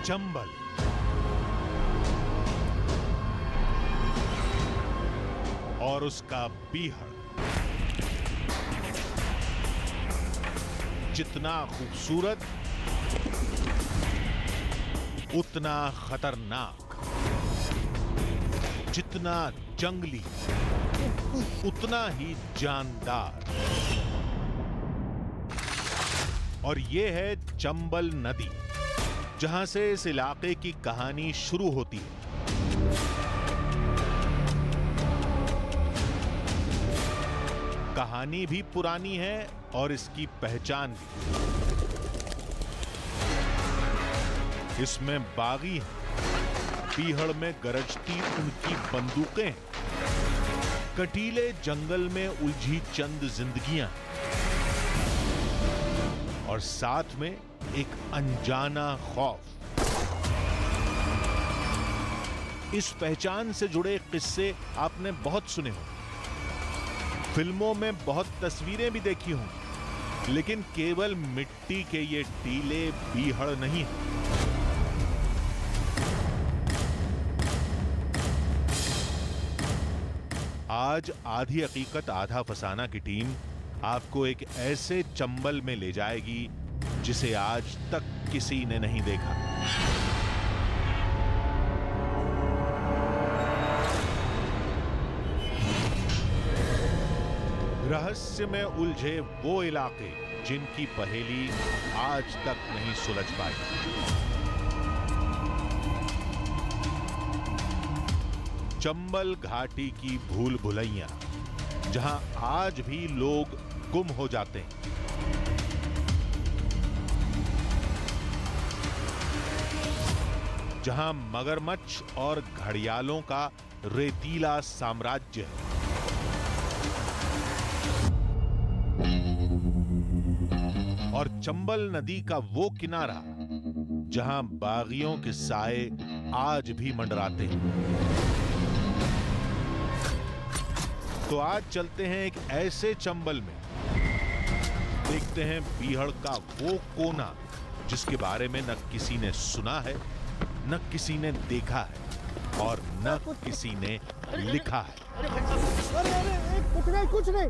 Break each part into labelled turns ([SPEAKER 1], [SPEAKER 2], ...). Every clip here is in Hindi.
[SPEAKER 1] चंबल। और उसका बीहड़ जितना खूबसूरत उतना खतरनाक, जितना जंगली उतना ही जानदार। और ये है चंबल नदी, जहां से इस इलाके की कहानी शुरू होती है। कहानी भी पुरानी है और इसकी पहचान भी। इसमें बागी हैं, बीहड़ में गरजती उनकी बंदूकें, कटीले जंगल में उलझी चंद जिंदगियां और साथ में एक अनजाना खौफ। इस पहचान से जुड़े किस्से आपने बहुत सुने होंगे, फिल्मों में बहुत तस्वीरें भी देखी होंगी, लेकिन केवल मिट्टी के ये टीले बीहड़ नहीं है। आज आधी हकीकत आधा फसाना की टीम आपको एक ऐसे चंबल में ले जाएगी जिसे आज तक किसी ने नहीं देखा। रहस्य में उलझे वो इलाके जिनकी पहेली आज तक नहीं सुलझ पाई। चंबल घाटी की भूल भुलैया, जहां आज भी लोग गुम हो जाते हैं। जहां मगरमच्छ और घड़ियालों का रेतीला साम्राज्य है। और चंबल नदी का वो किनारा जहां बागियों के साए आज भी मंडराते हैं। तो आज चलते हैं एक ऐसे चंबल में, देखते हैं बीहड़ का वो कोना जिसके बारे में न किसी ने सुना है, न किसी ने देखा है और न किसी ने लिखा है।
[SPEAKER 2] अरे कुछ नहीं।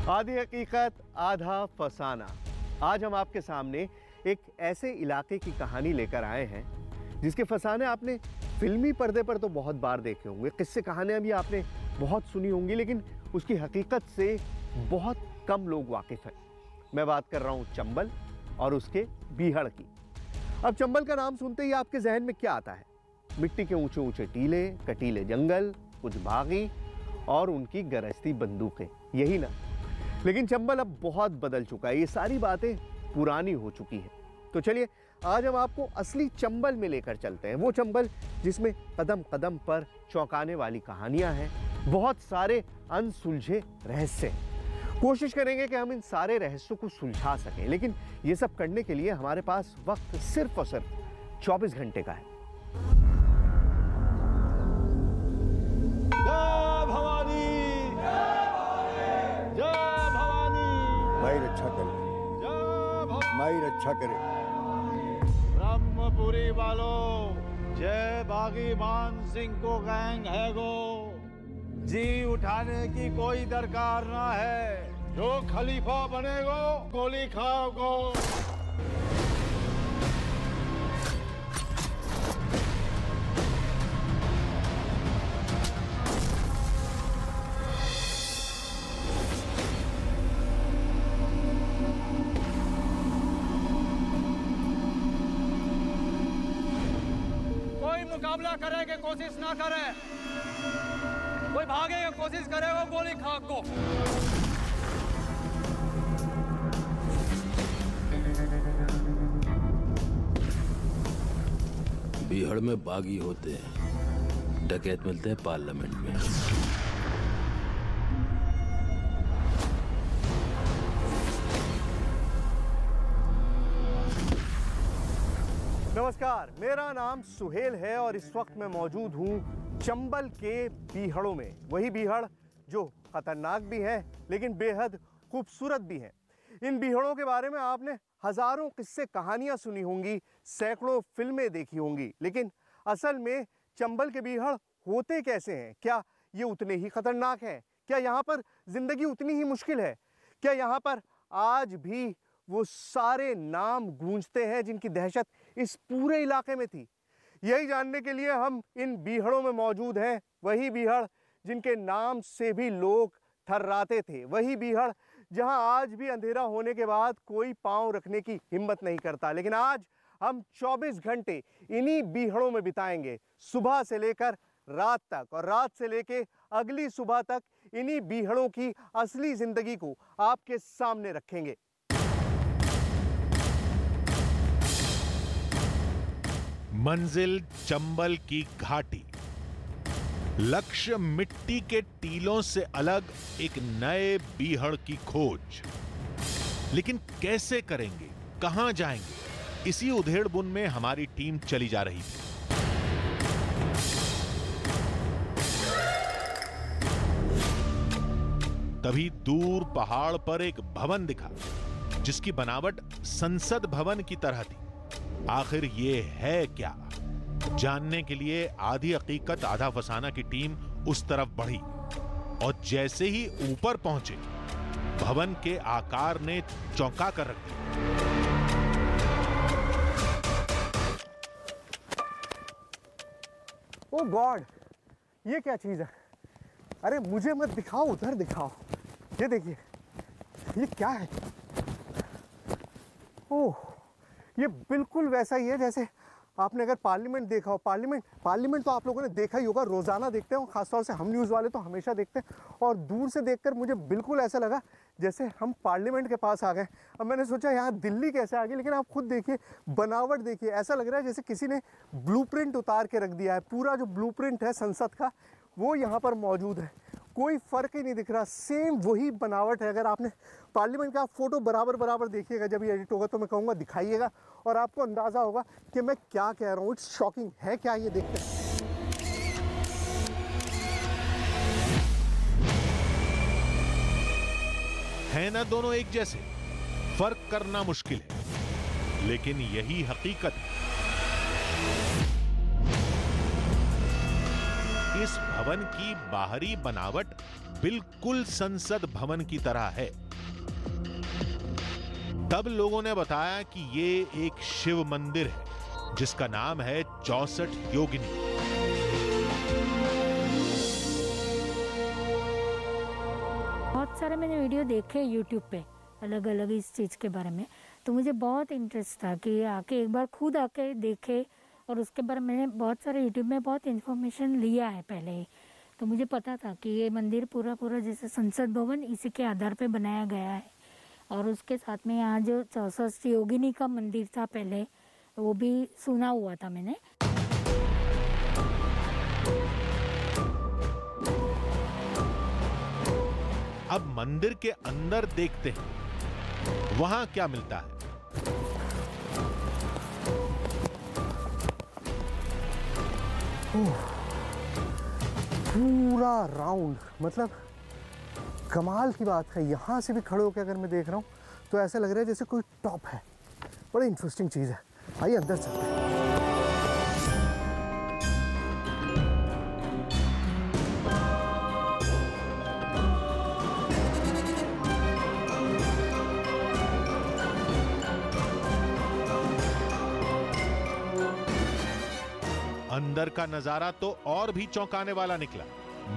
[SPEAKER 2] आधी हकीकत आधा फसाना। आज हम आपके सामने एक ऐसे इलाके की कहानी लेकर आए हैं जिसके फसाने आपने फिल्मी पर्दे पर तो बहुत बार देखे होंगे, किस्से कहानियां भी आपने बहुत सुनी होंगी, लेकिन उसकी हकीकत से बहुत कम लोग वाकिफ हैं। मैं बात कर रहा हूं चंबल और उसके बीहड़ की। अब चंबल का नाम सुनते ही आपके जहन में क्या आता है? मिट्टी के ऊंचे ऊंचे टीले, कटीले जंगल, कुछ बागी और उनकी गरजती बंदूकें, यही ना? लेकिन चंबल अब बहुत बदल चुका है, ये सारी बातें पुरानी हो चुकी हैं। तो चलिए आज हम आपको असली चंबल में लेकर चलते हैं, वो चंबल जिसमें कदम कदम पर चौंकाने वाली कहानियां हैं, बहुत सारे अनसुलझे रहस्य हैं। कोशिश करेंगे कि हम इन सारे रहस्यों को सुलझा सकें, लेकिन ये सब करने के लिए हमारे पास वक्त सिर्फ और सिर्फ 24 घंटे का है।
[SPEAKER 3] जय भवानी, जय भवानी,
[SPEAKER 4] माई रक्षा करे, माई रक्षा करे।
[SPEAKER 3] ब्रह्मपुरी वालों, जय बागी मान सिंह को गैंग है गो। जी उठाने की कोई दरकार ना है, जो खलीफा बनेगो गोली खाओगो। मुकाबला करे के कोशिश ना करे, कोई भागे की कोशिश करेगा गोली खा को।
[SPEAKER 5] बीहड़ में बागी होते हैं, डकैत मिलते हैं पार्लियामेंट में।
[SPEAKER 2] नमस्कार, मेरा नाम सुहेल है और इस वक्त मैं मौजूद हूं चंबल के बीहड़ों में। वही बीहड़ जो खतरनाक भी है लेकिन बेहद खूबसूरत भी है। इन बीहड़ों के बारे में आपने हजारों किस्से कहानियां सुनी होंगी, सैकड़ों फिल्में देखी होंगी, लेकिन असल में चंबल के बीहड़ होते कैसे हैं? क्या ये उतने ही खतरनाक हैं? क्या यहाँ पर जिंदगी उतनी ही मुश्किल है? क्या यहाँ पर आज भी वो सारे नाम गूंजते हैं जिनकी दहशत इस पूरे इलाके में थी? यही जानने के लिए हम इन बीहड़ों में मौजूद हैं। वही बीहड़ जिनके नाम से भी लोग थर्राते थे, वही बीहड़ जहां आज भी अंधेरा होने के बाद कोई पांव रखने की हिम्मत नहीं करता। लेकिन आज हम 24 घंटे इन्हीं बीहड़ों में बिताएंगे, सुबह से लेकर रात तक, और रात से लेकर अगली सुबह तक इन्हीं बीहड़ों की असली जिंदगी को आपके सामने रखेंगे।
[SPEAKER 1] मंजिल चंबल की घाटी, लक्ष्य मिट्टी के टीलों से अलग एक नए बीहड़ की खोज। लेकिन कैसे करेंगे, कहां जाएंगे? इसी उधेड़बुन में हमारी टीम चली जा रही थी। तभी दूर पहाड़ पर एक भवन दिखा जिसकी बनावट संसद भवन की तरह थी। आखिर ये है क्या? जानने के लिए आधी हकीकत आधा फसाना की टीम उस तरफ बढ़ी, और जैसे ही ऊपर पहुंचे भवन के आकार ने चौंका कर रख दिया।
[SPEAKER 2] ओ गॉड, ये क्या चीज है? अरे मुझे मत दिखाओ, उधर दिखाओ। ये देखिए, ये क्या है? ओह, ये बिल्कुल वैसा ही है जैसे आपने अगर पार्लियामेंट देखा हो। पार्लियामेंट तो आप लोगों ने देखा ही होगा, रोजाना देखते हो, खासतौर से हम न्यूज़ वाले तो हमेशा देखते हैं। और दूर से देखकर मुझे बिल्कुल ऐसा लगा जैसे हम पार्लियामेंट के पास आ गए। अब मैंने सोचा यहाँ दिल्ली कैसे आ गई, लेकिन आप खुद देखिए, बनावट देखिए, ऐसा लग रहा है जैसे किसी ने ब्लूप्रिंट उतार के रख दिया है। पूरा जो ब्लूप्रिंट है संसद का वो यहाँ पर मौजूद है, कोई फ़र्क ही नहीं दिख रहा, सेम वही बनावट है। अगर आपने पार्लियामेंट का फ़ोटो बराबर देखिएगा, जब ये एडिट होगा तो मैं कहूँगा दिखाइएगा, और आपको अंदाज़ा होगा कि मैं क्या कह रहा हूँ। इट्स शॉकिंग है क्या, ये देखते हैं।
[SPEAKER 1] है ना दोनों एक जैसे? फर्क करना मुश्किल है, लेकिन यही हकीकत है। इस भवन की बाहरी बनावट बिल्कुल संसद भवन की तरह है। तब लोगों ने बताया कि ये एक शिव मंदिर है जिसका नाम है 64 योगिनी।
[SPEAKER 6] बहुत सारे मैंने वीडियो देखे यूट्यूब पे अलग अलग इस चीज़ के बारे में, तो मुझे बहुत इंटरेस्ट था कि आके एक बार खुद आके देखे, और उसके बारे में मैंने बहुत सारे यूट्यूब में बहुत इन्फॉर्मेशन लिया है पहले ही। तो मुझे पता था कि ये मंदिर पूरा जैसे संसद भवन इसी के आधार पे बनाया गया है। और उसके साथ में यहाँ जो 64 योगिनी का मंदिर था पहले, वो भी सुना हुआ था मैंने।
[SPEAKER 1] अब मंदिर के अंदर देखते हैं वहां क्या मिलता है।
[SPEAKER 2] पूरा राउंड, मतलब कमाल की बात है। यहाँ से भी खड़े होकर अगर मैं देख रहा हूँ तो ऐसा लग रहा है जैसे कोई टॉप है। बड़ी इंटरेस्टिंग चीज़ है। आइए अंदर चलते हैं।
[SPEAKER 1] अंदर का नजारा तो और भी चौंकाने वाला निकला।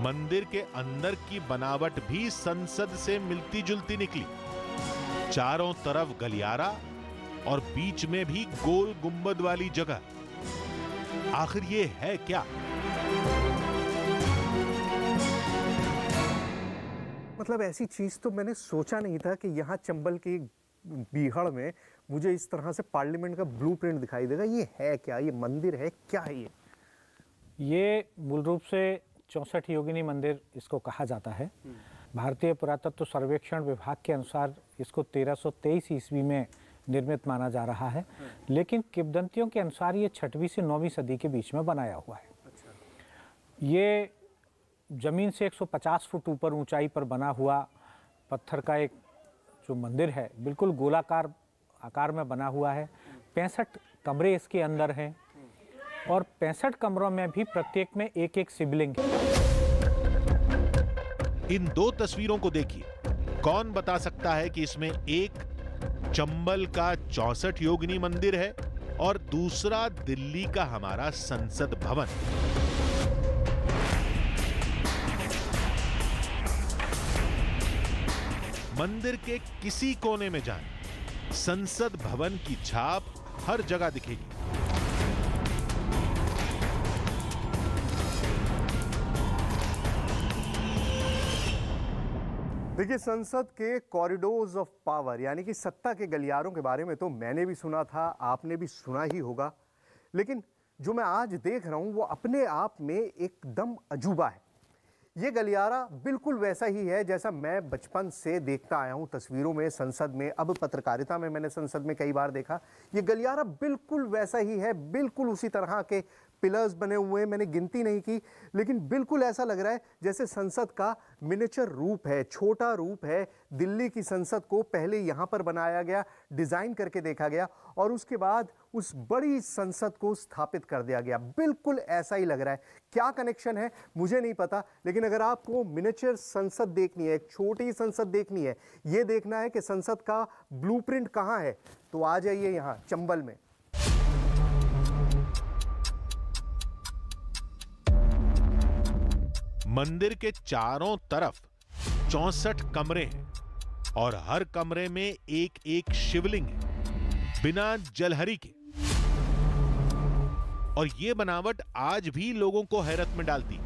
[SPEAKER 1] मंदिर के अंदर की बनावट भी संसद से मिलती जुलती निकली। चारों तरफ गलियारा और बीच में भी गोल गुंबद वाली जगह। आखिर ये है क्या?
[SPEAKER 2] मतलब ऐसी चीज तो मैंने सोचा नहीं था कि यहाँ चंबल की बीहड़ में मुझे इस तरह से पार्लियामेंट का ब्लूप्रिंट दिखाई देगा। ये है क्या? ये मंदिर है क्या है ये?
[SPEAKER 7] ये मूल रूप से 64 योगिनी मंदिर इसको कहा जाता है। भारतीय पुरातत्व सर्वेक्षण विभाग के अनुसार इसको 1323 ईस्वी में निर्मित माना जा रहा है, लेकिन किंवदंतियों के अनुसार ये 6वीं से 9वीं सदी के बीच में बनाया हुआ है। ये जमीन से 150 फुट ऊपर ऊंचाई पर बना हुआ पत्थर का एक जो मंदिर है बिल्कुल गोलाकार आकार में बना हुआ है। 65 कमरे इसके अंदर हैं और 65 कमरों में भी प्रत्येक में एक एक शिवलिंग है।
[SPEAKER 1] इन दो तस्वीरों को देखिए, कौन बता सकता है कि इसमें एक चंबल का 64 योगिनी मंदिर है और दूसरा दिल्ली का हमारा संसद भवन। मंदिर के किसी कोने में जाएं, संसद भवन की छाप हर जगह दिखेगी।
[SPEAKER 2] देखिए, संसद के कॉरिडोर्स ऑफ पावर यानी कि सत्ता के गलियारों के बारे में तो मैंने भी सुना था, आपने भी सुना ही होगा, लेकिन जो मैं आज देख रहा हूं वो अपने आप में एकदम अजूबा है। ये गलियारा बिल्कुल वैसा ही है जैसा मैं बचपन से देखता आया हूं तस्वीरों में, संसद में, अब पत्रकारिता में मैंने संसद में कई बार देखा। ये गलियारा बिल्कुल वैसा ही है, बिल्कुल उसी तरह के पिलर्स बने हुए हैं, मैंने गिनती नहीं की, लेकिन बिल्कुल ऐसा लग रहा है जैसे संसद का मिनिएचर रूप है, छोटा रूप है। दिल्ली की संसद को पहले यहाँ पर बनाया गया, डिज़ाइन करके देखा गया और उसके बाद उस बड़ी संसद को स्थापित कर दिया गया। बिल्कुल ऐसा ही लग रहा है। क्या कनेक्शन है मुझे नहीं पता, लेकिन अगर आपको मिनिएचर संसद देखनी है, एक छोटी संसद देखनी है, ये देखना है कि संसद का ब्लूप्रिंट कहाँ है, तो आ जाइए यहाँ चंबल में।
[SPEAKER 1] मंदिर के चारों तरफ 64 कमरे हैं और हर कमरे में एक एक शिवलिंग है बिना जलहरी के। और यह बनावट आज भी लोगों को हैरत में डालती।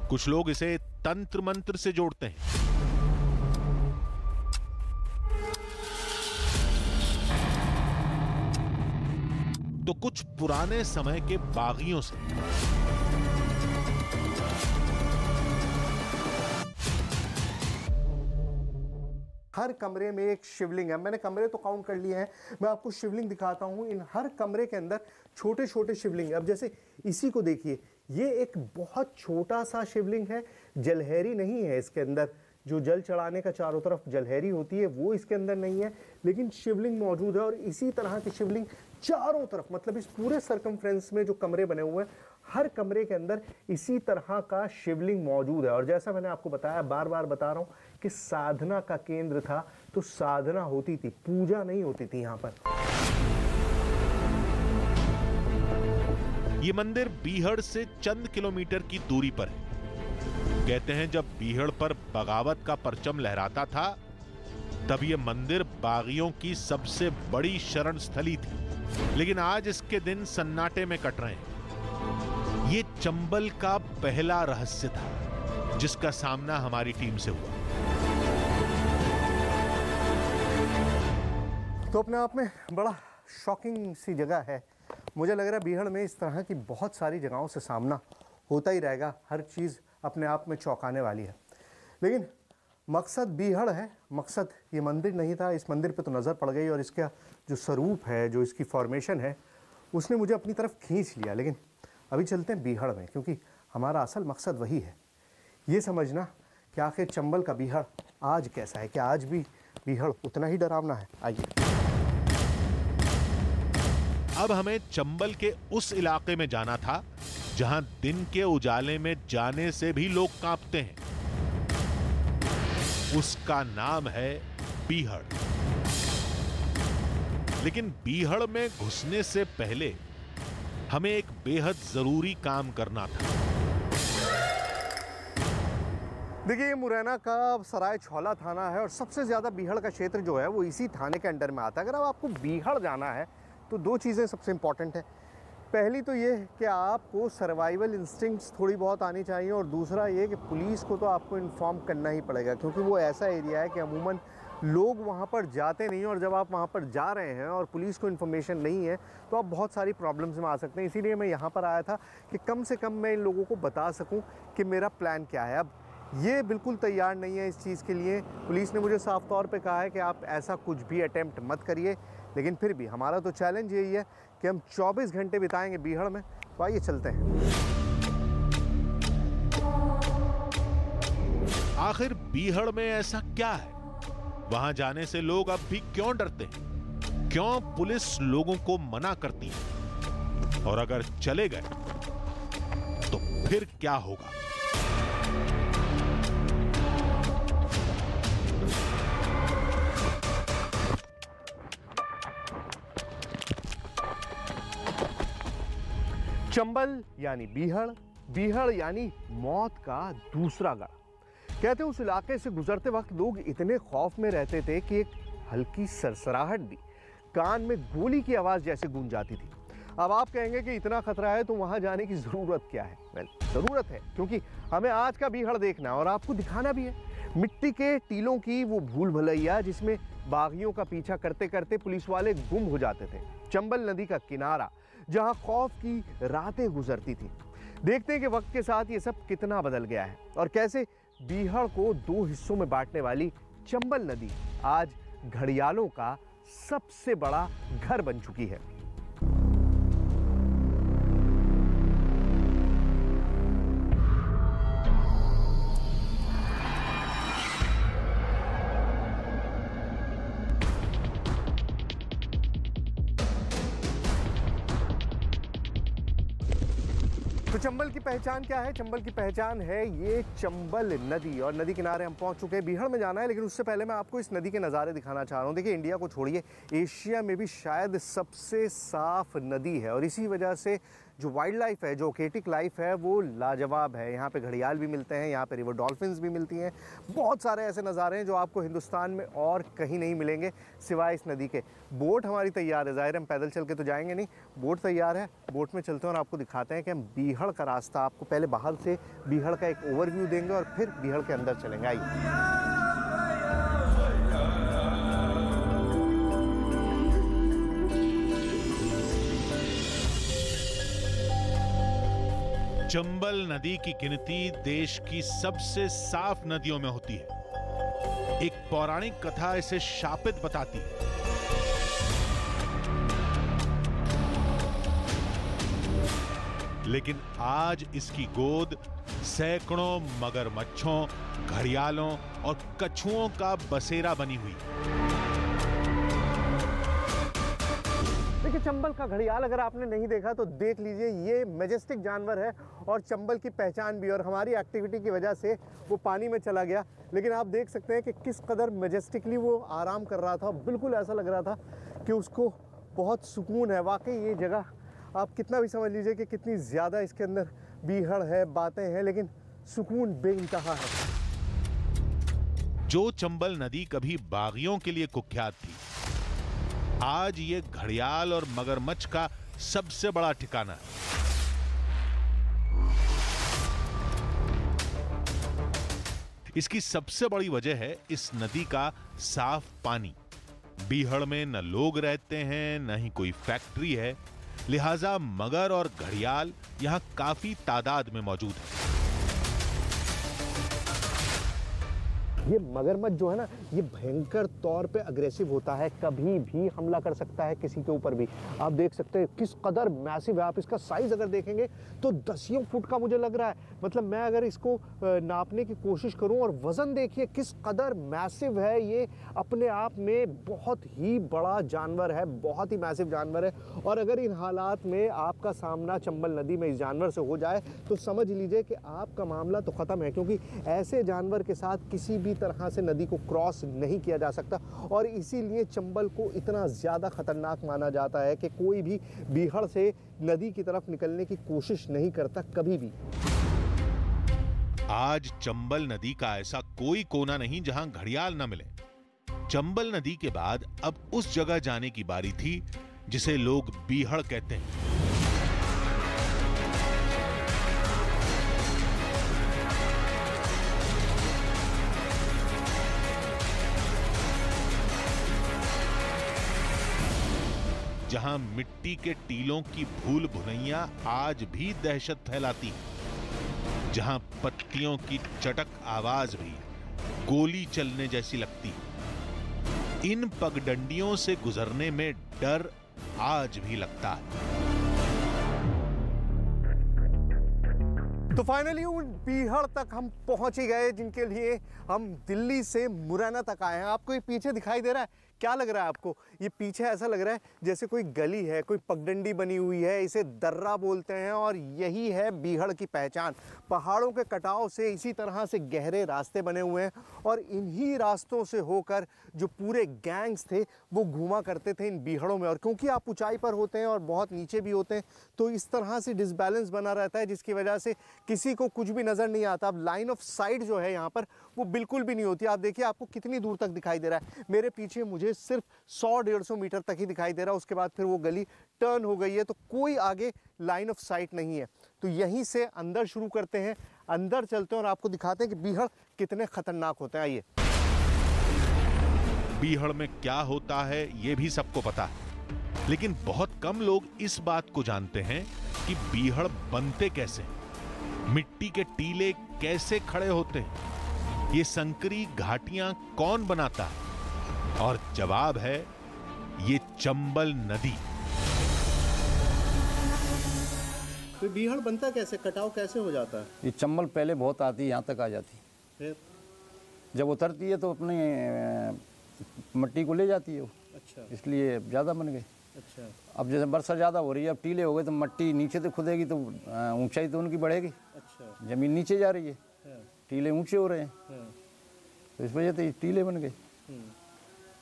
[SPEAKER 1] कुछ लोग इसे तंत्र मंत्र से जोड़ते हैं। तो कुछ पुराने समय के बागियों से।
[SPEAKER 2] हर कमरे में एक शिवलिंग है। मैंने कमरे तो काउंट कर लिए हैं, मैं आपको शिवलिंग दिखाता हूं। इन हर कमरे के अंदर छोटे छोटे शिवलिंग। अब जैसे इसी को देखिए, ये एक बहुत छोटा सा शिवलिंग है, जलहरी नहीं है इसके अंदर। जो जल चढ़ाने का चारों तरफ जलहरी होती है वो इसके अंदर नहीं है, लेकिन शिवलिंग मौजूद है। और इसी तरह की शिवलिंग चारों तरफ, मतलब इस पूरे सर्कमफ्रेंस में जो कमरे बने हुए हैं, हर कमरे के अंदर इसी तरह का शिवलिंग मौजूद है। और जैसा मैंने आपको बताया, बार बार बता रहा हूं कि साधना का केंद्र था, तो साधना होती थी, पूजा नहीं होती थी यहां पर।
[SPEAKER 1] ये मंदिर बीहड़ से चंद किलोमीटर की दूरी पर है। कहते हैं जब बीहड़ पर बगावत का परचम लहराता था, तब ये मंदिर बागियों की सबसे बड़ी शरण स्थली थी। लेकिन आज इसके दिन सन्नाटे में कट रहे हैं। ये चंबल का पहला रहस्य था जिसका सामना हमारी टीम से हुआ।
[SPEAKER 2] तो अपने आप में बड़ा शॉकिंग सी जगह है। मुझे लग रहा है बीहड़ में इस तरह की बहुत सारी जगहों से सामना होता ही रहेगा। हर चीज़ अपने आप में चौंकाने वाली है। लेकिन मकसद बीहड़ है, मकसद ये मंदिर नहीं था। इस मंदिर पे तो नज़र पड़ गई और इसका जो स्वरूप है, जो इसकी फॉर्मेशन है, उसने मुझे अपनी तरफ खींच लिया। लेकिन अभी चलते हैं बीहड़ में, क्योंकि हमारा असल मकसद वही है, ये समझना कि आखिर चंबल का बीहड़ आज कैसा है, क्या आज भी बीहड़ उतना ही डरावना है। आइए।
[SPEAKER 1] अब हमें चंबल के उस इलाके में जाना था जहां दिन के उजाले में जाने से भी लोग कांपते हैं। उसका नाम है बीहड़। लेकिन बीहड़ में घुसने से पहले हमें एक बेहद जरूरी काम करना था।
[SPEAKER 2] देखिए, ये मुरैना का सराय छौला थाना है और सबसे ज़्यादा बीहड़ का क्षेत्र जो है वो इसी थाने के अंडर में आता है। अगर अब आपको बीहड़ जाना है तो दो चीज़ें सबसे इम्पॉर्टेंट है। पहली तो ये कि आपको सर्वाइवल इंस्टिंक्ट्स थोड़ी बहुत आनी चाहिए, और दूसरा ये कि पुलिस को तो आपको इन्फॉर्म करना ही पड़ेगा, क्योंकि वो ऐसा एरिया है कि अमूमन लोग वहाँ पर जाते नहीं हैं। और जब आप वहाँ पर जा रहे हैं और पुलिस को इन्फॉर्मेशन नहीं है तो आप बहुत सारी प्रॉब्लम्स में आ सकते हैं। इसीलिए मैं यहाँ पर आया था कि कम से कम मैं इन लोगों को बता सकूँ कि मेरा प्लान क्या है। अब ये बिल्कुल तैयार नहीं है इस चीज़ के लिए। पुलिस ने मुझे साफ तौर पे कहा है कि आप ऐसा कुछ भी अटेम्प्ट मत करिए, लेकिन फिर भी हमारा तो चैलेंज यही है कि हम 24 घंटे बिताएंगे बीहड़ में। तो आइए चलते हैं।
[SPEAKER 1] आखिर बीहड़ में ऐसा क्या है वहां जाने से लोग अब भी क्यों डरते हैं? क्यों पुलिस लोगों को मना करती है? और अगर चले गए तो फिर क्या होगा?
[SPEAKER 2] चंबल यानी बीहड़, बीहड़ यानी मौत का दूसरा गढ़। कहते हैं उस इलाके से गुजरते वक्त लोग इतने खौफ में रहते थे कि एक हल्की सरसराहट भी कान में गोली की आवाज जैसे गूंज जाती थी। अब आप कहेंगे कि इतना खतरा है तो वहां जाने की जरूरत क्या है? जरूरत है, क्योंकि हमें आज का बीहड़ देखना और आपको दिखाना भी है। मिट्टी के टीलों की वो भूल भुलैया जिसमें बागियों का पीछा करते करते पुलिस वाले गुम हो जाते थे। चंबल नदी का किनारा जहां खौफ की रातें गुजरती थी। देखते हैं कि वक्त के साथ ये सब कितना बदल गया है और कैसे बीहड़ को दो हिस्सों में बांटने वाली चंबल नदी आज घड़ियालों का सबसे बड़ा घर बन चुकी है। तो चंबल की पहचान क्या है? चंबल की पहचान है ये चंबल नदी, और नदी किनारे हम पहुंच चुके हैं। बीहड़ में जाना है, लेकिन उससे पहले मैं आपको इस नदी के नज़ारे दिखाना चाह रहा हूं। देखिए, इंडिया को छोड़िए, एशिया में भी शायद सबसे साफ नदी है और इसी वजह से जो वाइल्ड लाइफ है, जो एक्वेटिक लाइफ है, वो लाजवाब है। यहाँ पे घड़ियाल भी मिलते हैं, यहाँ पे रिवर डॉल्फिन्स भी मिलती हैं। बहुत सारे ऐसे नज़ारे हैं जो आपको हिंदुस्तान में और कहीं नहीं मिलेंगे सिवाय इस नदी के। बोट हमारी तैयार है, ज़ाहिर हम पैदल चल के तो जाएंगे नहीं, बोट तैयार है। बोट में चलते हैं और आपको दिखाते हैं कि हम बीहड़ का रास्ता, आपको पहले बाहर से बीहड़ का एक ओवरव्यू देंगे और फिर बीहड़ के अंदर चलेंगे। आइए।
[SPEAKER 1] चंबल नदी की गिनती देश की सबसे साफ नदियों में होती है। एक पौराणिक कथा इसे शापित बताती है। लेकिन आज इसकी गोद सैकड़ों मगरमच्छों, घड़ियालों और कछुओं का बसेरा बनी हुई।
[SPEAKER 2] देखिए, चंबल का घड़ियाल अगर आपने नहीं देखा तो देख लीजिए। ये मैजेस्टिक जानवर है और चंबल की पहचान भी, और हमारी एक्टिविटी की वजह से वो पानी में चला गया। लेकिन आप देख सकते हैं कि किस कदर मैजेस्टिकली वो आराम कर रहा था। बिल्कुल ऐसा लग रहा था कि उसको बहुत सुकून है। वाकई ये जगह आप कितना भी समझ लीजिए कि कितनी ज़्यादा इसके अंदर बीहड़ है, बातें हैं, लेकिन सुकून बेइंतहा है।
[SPEAKER 1] जो चंबल नदी कभी बागियों के लिए कुख्यात थी, आज ये घड़ियाल और मगरमच्छ का सबसे बड़ा ठिकाना है। इसकी सबसे बड़ी वजह है इस नदी का साफ पानी। बीहड़ में न लोग रहते हैं, न ही कोई फैक्ट्री है, लिहाजा मगर और घड़ियाल यहां काफी तादाद में मौजूद है।
[SPEAKER 2] ये मगरमच्छ जो है ना, ये भयंकर तौर पे अग्रेसिव होता है, कभी भी हमला कर सकता है किसी के ऊपर भी। आप देख सकते हैं किस कदर मैसिव है। आप इसका साइज अगर देखेंगे तो 10 फुट का मुझे लग रहा है। मतलब मैं अगर इसको नापने की कोशिश करूं, और वजन देखिए किस कदर मैसिव है। ये अपने आप में बहुत ही बड़ा जानवर है, बहुत ही मैसिव जानवर है। और अगर इन हालात में आपका सामना चंबल नदी में इस जानवर से हो जाए तो समझ लीजिए कि आपका मामला तो ख़त्म है, क्योंकि ऐसे जानवर के साथ किसी भी तरह से नदी को क्रॉस नहीं किया जा सकता। और इसीलिए चंबल को इतना ज़्यादा खतरनाक माना जाता है कि कोई भी बीहड़ से नदी की तरफ निकलने की कोशिश नहीं करता कभी भी।
[SPEAKER 1] आज चंबल नदी का ऐसा कोई कोना नहीं जहां घड़ियाल न मिले। चंबल नदी के बाद अब उस जगह जाने की बारी थी जिसे लोग बीहड़ कहते हैं। जहां मिट्टी के टीलों की भूल भुलैया आज भी दहशत फैलाती है, जहां पत्तियों की चटक आवाज भी गोली चलने जैसी लगती है। इन पगडंडियों से गुजरने में डर आज भी लगता है।
[SPEAKER 2] तो फाइनली उन बीहड़ तक हम पहुंच ही गए जिनके लिए हम दिल्ली से मुरैना तक आए हैं। आपको ये पीछे दिखाई दे रहा है, क्या लग रहा है आपको? ये पीछे ऐसा लग रहा है जैसे कोई गली है, कोई पगडंडी बनी हुई है, इसे दर्रा बोलते हैं और यही है बीहड़ की पहचान। पहाड़ों के कटाव से इसी तरह से गहरे रास्ते बने हुए हैं और इन्हीं रास्तों से होकर जो पूरे गैंग्स थे वो घूमा करते थे इन बीहड़ों में। और क्योंकि आप ऊंचाई पर होते हैं और बहुत नीचे भी होते हैं तो इस तरह से डिसबैलेंस बना रहता है जिसकी वजह से किसी को कुछ भी नज़र नहीं आता। अब लाइन ऑफ साइट जो है यहाँ पर वो बिल्कुल भी नहीं होती। आप देखिए आपको कितनी दूर तक दिखाई दे रहा है। मेरे पीछे मुझे सिर्फ 100-150 मीटर तक ही दिखाई दे रहा है, उसके बाद फिर वो गली टर्न हो गई है तो कोई आगे लाइन ऑफ साइट नहीं है। तो यहीं से अंदर शुरू करते हैं, अंदर चलते हैं और आपको दिखाते हैं कि बीहड़ कितने खतरनाक होते हैं। आइए।
[SPEAKER 1] बीहड़ में क्या होता है ये भी सबको पता है, लेकिन बहुत कम लोग इस बात को जानते हैं कि बीहड़ बनते कैसे हैं, मिट्टी के टीले कैसे खड़े होते हैं, ये संकरी घाटियां कौन बनाता है। और जवाब है ये चंबल नदी।
[SPEAKER 2] तो बीहड़ बनता कैसे, कटाव कैसे हो जाता है?
[SPEAKER 4] ये चंबल पहले बहुत आती है, यहाँ तक आ जाती है,
[SPEAKER 2] फिर
[SPEAKER 4] जब उतरती है तो अपने मट्टी को ले जाती है वो।
[SPEAKER 2] अच्छा।
[SPEAKER 4] इसलिए ज़्यादा बन गए।
[SPEAKER 2] अच्छा।
[SPEAKER 4] अब जैसे बरसात ज़्यादा हो रही है, अब टीले हो गए तो मट्टी नीचे से खुदेगी तो ऊंचाई तो उनकी बढ़ेगी।
[SPEAKER 2] अच्छा।
[SPEAKER 4] जमीन नीचे जा रही है, टीले ऊंचे हो रहे हैं, तो इस वजह से ये टीले बन गए,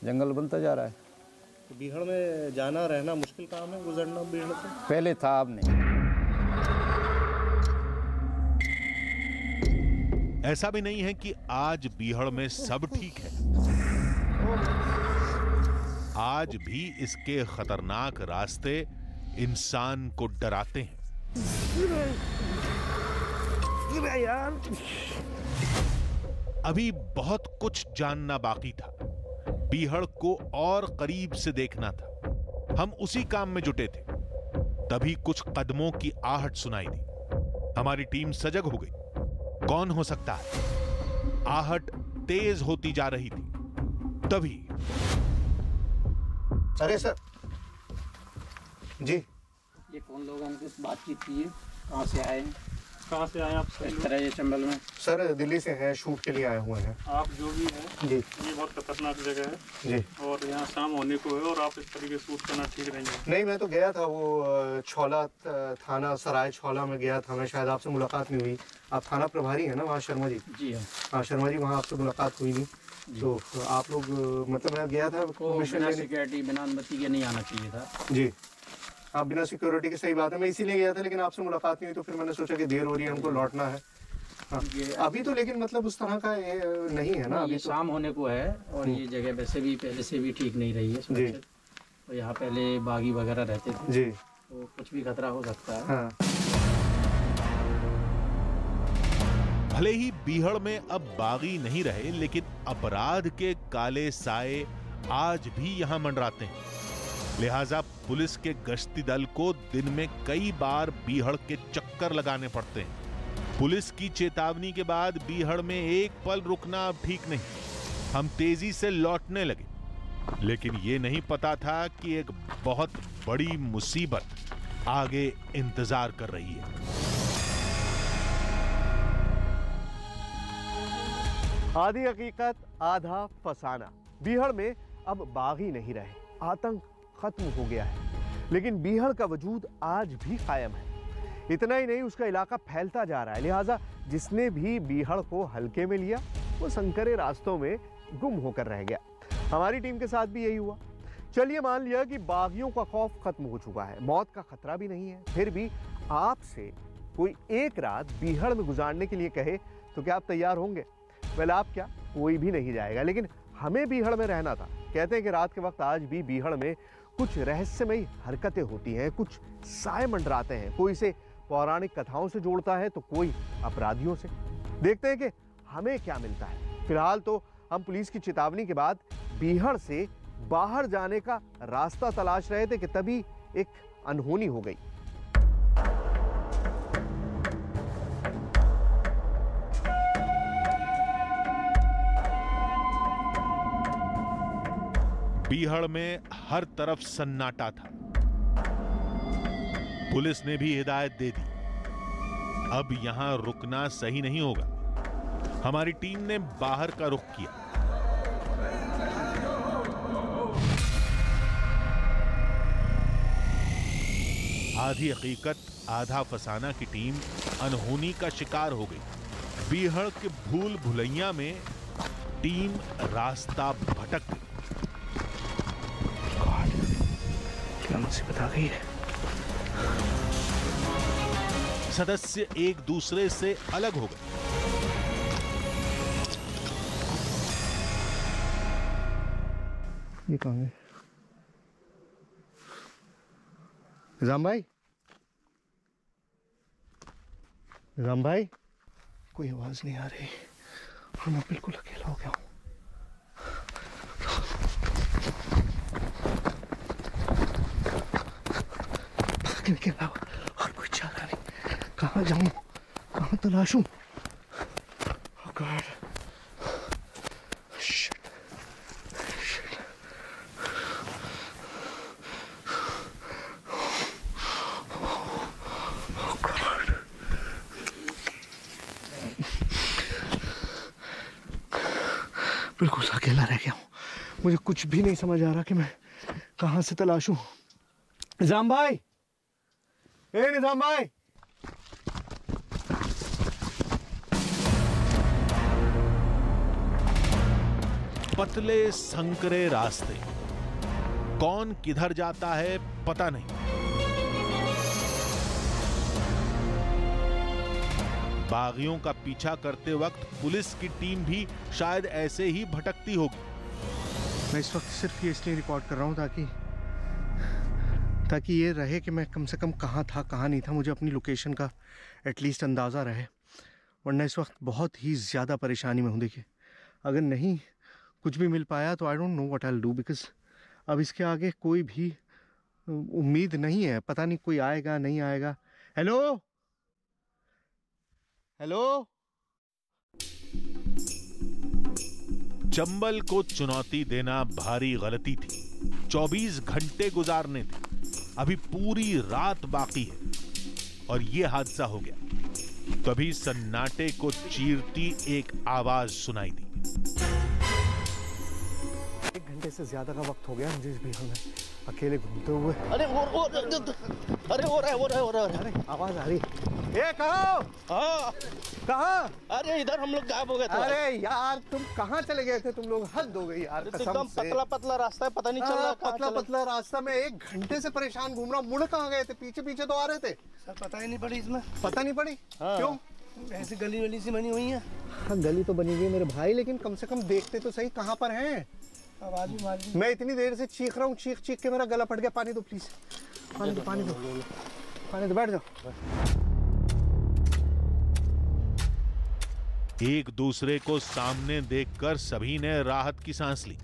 [SPEAKER 4] जंगल बनता जा रहा है।
[SPEAKER 2] तो बीहड़ में जाना रहना मुश्किल काम है, गुजरना बीहड़ से?
[SPEAKER 4] पहले था, अब नहीं।
[SPEAKER 1] ऐसा भी नहीं है कि आज बीहड़ में सब ठीक है। आज भी इसके खतरनाक रास्ते इंसान को डराते हैं। अभी बहुत कुछ जानना बाकी था, बीहड़ को और करीब से देखना था। हम उसी काम में जुटे थे, तभी कुछ कदमों की आहट सुनाई दी। हमारी टीम सजग हो गई, कौन हो सकता है? आहट तेज होती जा रही थी, तभी
[SPEAKER 2] अरे सर जी,
[SPEAKER 8] ये कौन लोग हैं, कुछ बातचीत की है? कहाँ से आए हैं?
[SPEAKER 9] कहाँ से आए आप?
[SPEAKER 8] इस तरह ये चंबल में?
[SPEAKER 2] सर दिल्ली से हैं, शूट के लिए आए हुए हैं।
[SPEAKER 9] आप जो भी हैं
[SPEAKER 2] जी,
[SPEAKER 9] ये बहुत खतरनाक जगह है
[SPEAKER 2] जी,
[SPEAKER 9] और यहाँ शाम होने को है और आप इस तरीके शूट करना ठीक नहीं है।
[SPEAKER 2] नहीं मैं तो गया था वो छौला थाना, सराय छौला में गया था मैं, शायद आपसे मुलाकात नहीं हुई। आप थाना प्रभारी हैं ना वहाँ, शर्मा जी?
[SPEAKER 8] जी हाँ।
[SPEAKER 2] हाँ शर्मा जी, वहाँ आपसे मुलाकात हुई नहीं तो आप लोग, मतलब मैं गया था
[SPEAKER 8] बिना सिक्योरिटी, बिना अनुमति के नहीं आना चाहिए था।
[SPEAKER 2] जी, आप बिना सिक्योरिटी की, सही बात है, मैं इसीलिए गया था, लेकिन आपसे मुलाकात नहीं हुई तो फिर मैंने सोचा कि देर हो रही है, हमको लौटना है। हाँ। अभी तो लेकिन मतलब उस तरह का ये नहीं है ना, अभी
[SPEAKER 8] ये
[SPEAKER 2] तो
[SPEAKER 8] शाम होने को है और ये जगह वैसे भी पहले से भी ठीक नहीं रही है सुरक्षित। तो यहाँ पहले बागी वगैरह रहते थे
[SPEAKER 2] जी,
[SPEAKER 8] तो कुछ भी खतरा हो सकता है।
[SPEAKER 2] हाँ।
[SPEAKER 1] भले ही बीहड़ में अब बागी नहीं रहे, लेकिन अपराध के काले साए आज भी यहां मंडराते हैं। लिहाजा पुलिस के गश्ती दल को दिन में कई बार बीहड़ के चक्कर लगाने पड़ते हैं। पुलिस की चेतावनी के बाद बीहड़ में एक पल रुकना अब ठीक नहीं। हम तेजी से लौटने लगे, लेकिन ये नहीं पता था कि एक बहुत बड़ी मुसीबत आगे इंतजार कर रही है।
[SPEAKER 2] आधी हकीकत आधा फसाना। बीहड़ में अब बागी नहीं रहे, आतंक खत्म हो गया है, लेकिन बीहड़ का वजूद आज भी कायम है। इतना ही नहीं, उसका इलाका फैलता जा रहा है। लिहाजा जिसने भी बीहड़ को हल्के में लिया वो संकरे रास्तों में गुम होकर रह गया। हमारी टीम के साथ भी यही हुआ। चलिए मान लिया कि बागियों का खौफ खत्म हो चुका है, मौत का खतरा भी नहीं है, फिर भी आपसे कोई एक रात बीहड़ में गुजारने के लिए कहे तो क्या आप तैयार होंगे? वेल आप क्या, कोई भी नहीं जाएगा, लेकिन हमें बीहड़ में रहना था। कहते हैं कि रात के वक्त आज भी बीहड़ में कुछ रहस्यमयी हरकतें होती हैं, कुछ साए मंडराते हैं। कोई इसे पौराणिक कथाओं से जोड़ता है तो कोई अपराधियों से। देखते हैं कि हमें क्या मिलता है। फिलहाल तो हम पुलिस की चेतावनी के बाद बीहड़ से बाहर जाने का रास्ता तलाश रहे थे कि तभी एक अनहोनी हो गई।
[SPEAKER 1] बीहड़ में हर तरफ सन्नाटा था। पुलिस ने भी हिदायत दे दी, अब यहां रुकना सही नहीं होगा। हमारी टीम ने बाहर का रुख किया। आधी हकीकत आधा फसाना की टीम अनहोनी का शिकार हो गई। बीहड़ के भूल भुलैया में टीम रास्ता भटक गई।
[SPEAKER 2] क्या मुसीबत आ गई है।
[SPEAKER 1] सदस्य एक दूसरे से अलग हो गए।
[SPEAKER 2] ये कहाँ है? निजाम भाई, निजाम भाई, कोई आवाज नहीं आ रही और मैं बिल्कुल अकेला हो गया हूँ। भागने के अलावा और कोई चारा नहीं। कहाँ जाऊँ, कहाँ तलाशूं? Oh God. बिल्कुल अकेला रह गया हूँ। मुझे कुछ भी नहीं समझ आ रहा कि मैं कहाँ से तलाशूं। निजाम भाई, ए निजाम भाई,
[SPEAKER 1] पतले संकरे रास्ते, कौन किधर जाता है पता नहीं। बागियों का पीछा करते वक्त पुलिस की टीम भी शायद ऐसे ही भटकती होगी।
[SPEAKER 2] मैं इस वक्त सिर्फ ये इसलिए रिकॉर्ड कर रहा हूँ ताकि ये रहे कि मैं कम से कम कहाँ था कहाँ नहीं था, मुझे अपनी लोकेशन का एटलीस्ट अंदाज़ा रहे। वरना इस वक्त बहुत ही ज़्यादा परेशानी में हूँ। देखिए, अगर नहीं कुछ भी मिल पाया तो I don't know what I will do, because अब इसके आगे कोई भी उम्मीद नहीं है। पता नहीं कोई आएगा नहीं आएगा। Hello hello.
[SPEAKER 1] चंबल को चुनौती देना भारी गलती थी। 24 घंटे गुजारने थे, अभी पूरी रात बाकी है और यह हादसा हो गया। तभी सन्नाटे को चीरती एक आवाज सुनाई दी।
[SPEAKER 2] 1 घंटे से ज्यादा का वक्त हो गया मुझे इस भीड़ में अकेले घूमते हुए। अरे हो रहा है। अरे आवाज आ रही। ए कहाँ? हाँ कहाँ?
[SPEAKER 10] अरे इधर हम लोग गायब हो गए थे।
[SPEAKER 2] अरे यार तुम कहाँ चले गए थे? तुम लोग हद हो गई यार कसम से।
[SPEAKER 10] पतला पतला रास्ता है, पता नहीं चल रहा।
[SPEAKER 2] पतला रास्ता में 1 घंटे से परेशान घूम रहा हूँ। मुड़ कहाँ गए थे? पीछे पीछे तो आ रहे थे।
[SPEAKER 10] सर पता ही नहीं पड़ी इसमें। पता नहीं पड़ी?
[SPEAKER 2] क्यों?
[SPEAKER 10] ऐसी गली वली सी बनी हुई है।
[SPEAKER 2] हाँ गली तो बनी हुई है मेरे भाई, लेकिन कम से कम देखते तो सही कहाँ पर हैं।
[SPEAKER 10] आवाज भी मार दी।
[SPEAKER 2] मैं इतनी देर से चीख रहा हूँ, चीख चीख के मेरा गला फट गया। पानी दो प्लीज, पानी दो, पानी दो, पानी दो। बैठ जाओ।
[SPEAKER 1] एक दूसरे को सामने देखकर सभी ने राहत की सांस ली।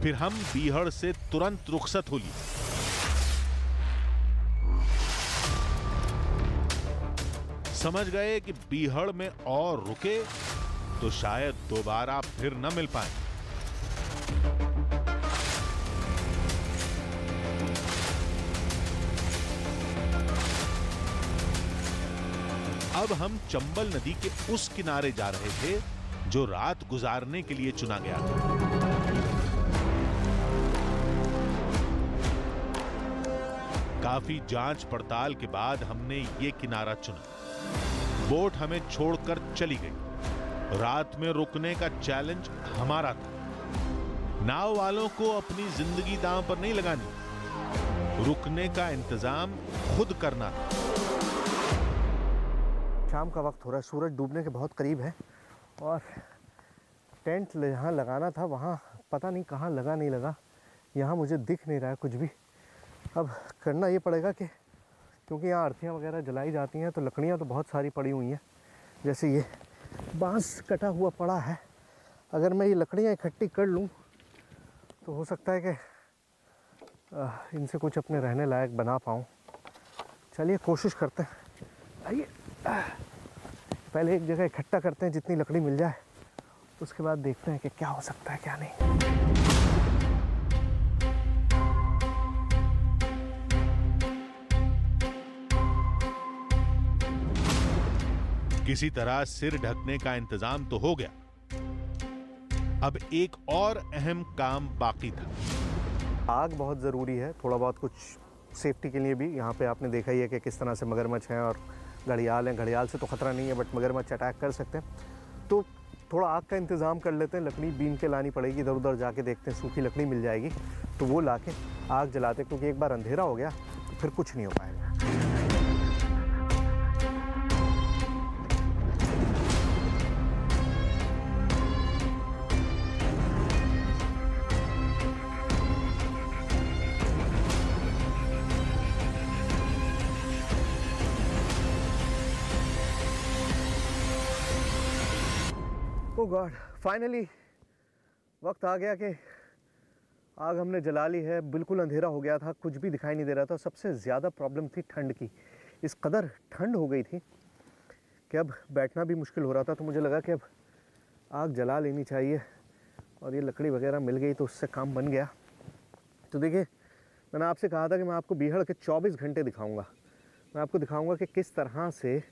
[SPEAKER 1] फिर हम बीहड़ से तुरंत रुखसत हो ली। समझ गए कि बीहड़ में और रुके तो शायद दोबारा फिर न मिल पाए। अब हम चंबल नदी के उस किनारे जा रहे थे जो रात गुजारने के लिए चुना गया था। काफी जांच पड़ताल के बाद हमने ये किनारा चुना। बोट हमें छोड़कर चली गई। रात में रुकने का चैलेंज हमारा था। नाव वालों को अपनी जिंदगी दांव पर नहीं लगानी, रुकने का इंतजाम खुद करना था।
[SPEAKER 2] शाम का वक्त हो रहा है, सूरज डूबने के बहुत करीब है और टेंट जहाँ लगाना था वहाँ पता नहीं कहाँ लगा नहीं लगा। यहाँ मुझे दिख नहीं रहा है कुछ भी। अब करना ये पड़ेगा कि क्योंकि यहाँ अर्थियाँ वगैरह जलाई जाती हैं तो लकड़ियाँ तो बहुत सारी पड़ी हुई हैं। जैसे ये बांस कटा हुआ पड़ा है, अगर मैं ये लकड़ियाँ इकट्ठी कर लूँ तो हो सकता है कि इनसे कुछ अपने रहने लायक बना पाऊँ। चलिए कोशिश करते हैं। आइए पहले एक जगह इकट्ठा करते हैं जितनी लकड़ी मिल जाए, उसके बाद देखते हैं कि क्या हो सकता है क्या नहीं।
[SPEAKER 1] किसी तरह सिर ढकने का इंतजाम तो हो गया। अब एक और अहम काम बाकी था।
[SPEAKER 2] आग बहुत ज़रूरी है, थोड़ा बहुत कुछ सेफ्टी के लिए भी। यहाँ पे आपने देखा ही है कि किस तरह से मगरमच्छ हैं और घड़ियाल हैं। घड़ियाल से तो ख़तरा नहीं है, बट मगरमच्छ अटैक कर सकते हैं। तो थोड़ा आग का इंतज़ाम कर लेते हैं। लकड़ी बीन के लानी पड़ेगी, इधर उधर जाके देखते हैं सूखी लकड़ी मिल जाएगी तो वो ला के आग जलाते हैं, क्योंकि एक बार अंधेरा हो गया तो फिर कुछ नहीं हो पाएगा। ओह गॉड, फाइनली वक्त आ गया कि आग हमने जला ली है। बिल्कुल अंधेरा हो गया था, कुछ भी दिखाई नहीं दे रहा था। सबसे ज़्यादा प्रॉब्लम थी ठंड की। इस कदर ठंड हो गई थी कि अब बैठना भी मुश्किल हो रहा था। तो मुझे लगा कि अब आग जला लेनी चाहिए, और ये लकड़ी वगैरह मिल गई तो उससे काम बन गया। तो देखिए, मैंने आपसे कहा था कि मैं आपको बीहड़ के 24 घंटे दिखाऊँगा। मैं आपको दिखाऊँगा कि किस तरह से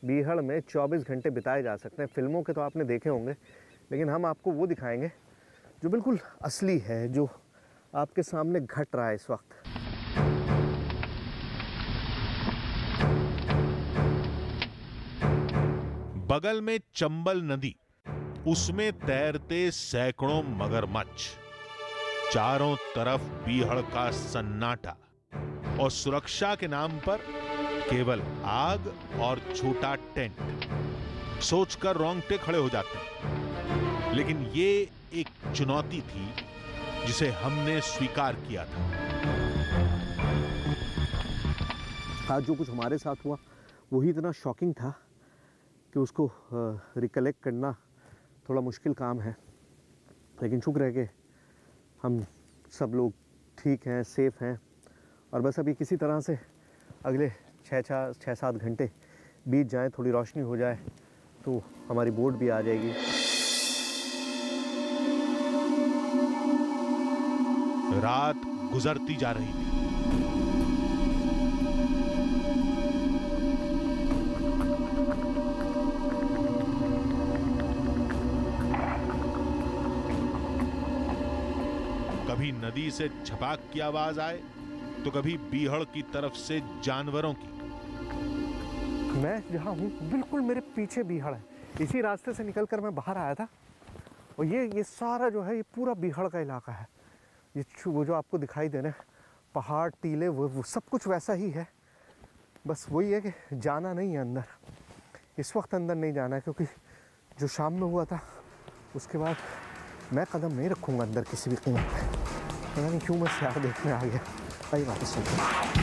[SPEAKER 2] बीहड़ में 24 घंटे बिताए जा सकते हैं। फिल्मों के तो आपने देखे होंगे, लेकिन हम आपको वो दिखाएंगे जो बिल्कुल असली है, जो आपके सामने घट रहा है इस वक्त।
[SPEAKER 1] बगल में चंबल नदी, उसमें तैरते सैकड़ों मगरमच्छ, चारों तरफ बीहड़ का सन्नाटा, और सुरक्षा के नाम पर केवल आग और छोटा टेंट। सोचकर रोंगटे खड़े हो जाते हैं। लेकिन ये एक चुनौती थी जिसे हमने स्वीकार किया था।
[SPEAKER 2] आज जो कुछ हमारे साथ हुआ वही इतना शॉकिंग था कि उसको रिकलेक्ट करना थोड़ा मुश्किल काम है। लेकिन शुक्र है कि हम सब लोग ठीक हैं, सेफ हैं, और बस अभी किसी तरह से अगले 6-7 घंटे बीत जाएं, थोड़ी रोशनी हो जाए तो हमारी बोट भी आ जाएगी।
[SPEAKER 1] रात गुजरती जा रही थी। कभी नदी से छपाक की आवाज आए तो कभी बीहड़ की तरफ से जानवरों की।
[SPEAKER 2] मैं जहाँ हूँ बिल्कुल मेरे पीछे बीहड़ है। इसी रास्ते से निकलकर मैं बाहर आया था, और ये सारा जो है ये पूरा बीहड़ का इलाका है। ये वो जो आपको दिखाई दे रहे हैं पहाड़, टीले, वो सब कुछ वैसा ही है। बस वही है कि जाना नहीं है अंदर, इस वक्त अंदर नहीं जाना है, क्योंकि जो शाम में हुआ था उसके बाद मैं कदम नहीं रखूँगा अंदर किसी भी कीमत पर। पता नहीं क्यों मैं शहर देखने आ गया। आइए वापस चलते।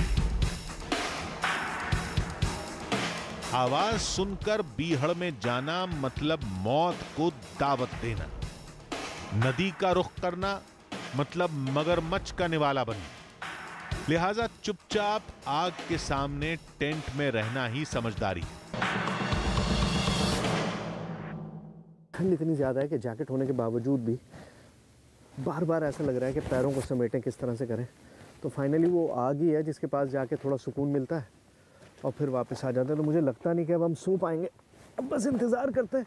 [SPEAKER 1] आवाज सुनकर बीहड़ में जाना मतलब मौत को दावत देना। नदी का रुख करना मतलब मगरमच्छ का निवाला बनना। लिहाजा चुपचाप आग के सामने टेंट में रहना ही समझदारी।
[SPEAKER 2] ठंड इतनी ज़्यादा है कि जैकेट होने के बावजूद भी बार बार ऐसा लग रहा है कि पैरों को समेटें, किस तरह से करें। तो फाइनली वो आग ही है जिसके पास जाके थोड़ा सुकून मिलता है और फिर वापस आ जाते हैं। तो मुझे लगता नहीं कि अब हम सो पाएंगे। अब बस इंतज़ार करते हैं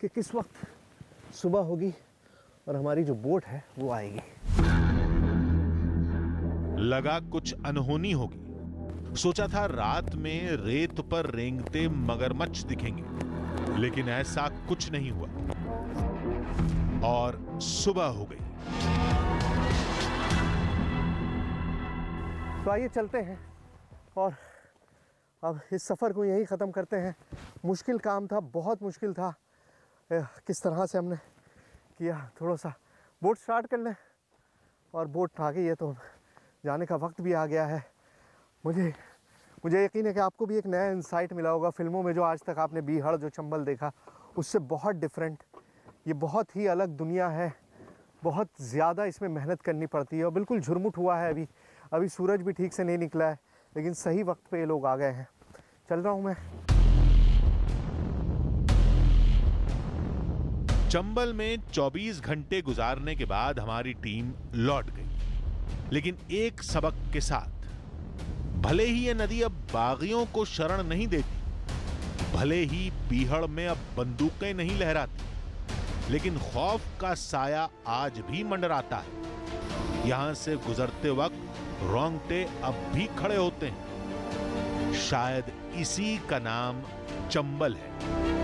[SPEAKER 2] कि किस वक्त सुबह होगी और हमारी जो बोट है वो आएगी।
[SPEAKER 1] लगा कुछ अनहोनी होगी। सोचा था रात में रेत पर रेंगते मगरमच्छ दिखेंगे, लेकिन ऐसा कुछ नहीं हुआ और सुबह हो गई।
[SPEAKER 2] तो आइए चलते हैं और अब इस सफ़र को यहीं ख़त्म करते हैं। मुश्किल काम था, बहुत मुश्किल था। किस तरह से हमने किया, थोड़ा सा बोट स्टार्ट कर लें, और बोट आ गई है तो जाने का वक्त भी आ गया है। मुझे यकीन है कि आपको भी एक नया इंसाइट मिला होगा। फिल्मों में जो आज तक आपने बीहड़, जो चंबल देखा, उससे बहुत डिफरेंट, ये बहुत ही अलग दुनिया है। बहुत ज़्यादा इसमें मेहनत करनी पड़ती है और बिल्कुल झुरमुट हुआ है। अभी सूरज भी ठीक से नहीं निकला है, लेकिन सही वक्त पे ये लोग आ गए हैं। चल रहा हूँ मैं।
[SPEAKER 1] चंबल में 24 घंटे गुजारने के बाद हमारी टीम लौट गई, लेकिन एक सबक के साथ। भले ही ये नदी अब बागियों को शरण नहीं देती, भले ही बीहड़ में अब बंदूकें नहीं लहराती, लेकिन खौफ का साया आज भी मंडराता है। यहां से गुजरते वक्त रोंगटे अब भी खड़े होते हैं। शायद इसी का नाम चंबल है।